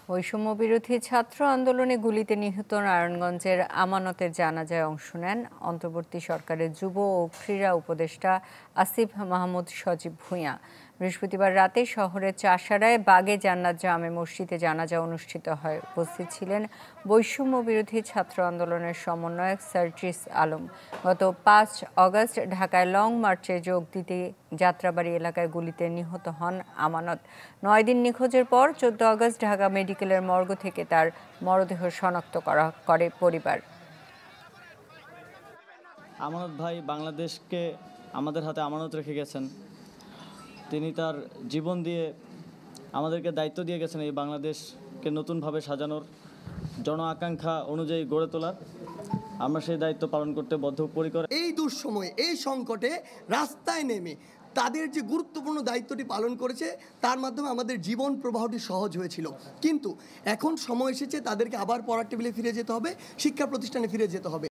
বৈষম্য বিরোধী ছাত্র আন্দোলনে গুলিতে নিহত নারায়ণগঞ্জের আমানতের জানাজায় অংশ নেন অন্তর্বর্তী সরকারের যুব ও ক্রীড়া উপদেষ্টা আসিফ মাহমুদ সজীব ভূঁইয়া। বৃহস্পতিবার রাতে শহরের চাষারায় বাগে জান্নাত জামে মসজিদে জানাজা অনুষ্ঠিত হয়। উপস্থিত ছিলেন বৈষম্য বিরোধী ছাত্র আন্দোলনের সমন্বয়ক সার্জিস আলম। গত ৫ অগস্ট ঢাকায় লং মার্চে যোগ দিতে যাত্রাবাড়ি এলাকায় গুলিতে নিহত হন আমানত। ৯ দিন নিখোঁজের পর ১৪ অগস্ট ঢাকা মেডিকেলের মর্গ থেকে তার মরদেহ শনাক্ত করে পরিবার। আমানত ভাই বাংলাদেশকে আমাদের হাতে আমানত রেখে গেছেন। তিনি তার জীবন দিয়ে আমাদেরকে দায়িত্ব দিয়ে গেছেন এই বাংলাদেশকে নতুনভাবে সাজানোর, জন আকাঙ্ক্ষা অনুযায়ী গড়ে তোলার। আমরা সেই দায়িত্ব পালন করতে বদ্ধপরিকর। এই দুঃসময়ে, এই সংকটে রাস্তায় নেমে তাদের যে গুরুত্বপূর্ণ দায়িত্বটি পালন করেছে, তার মাধ্যমে আমাদের জীবন প্রবাহটি সহজ হয়েছিল। কিন্তু এখন সময় এসেছে তাদেরকে আবার পড়ার টেবিলে ফিরে যেতে হবে, শিক্ষা প্রতিষ্ঠানে ফিরে যেতে হবে।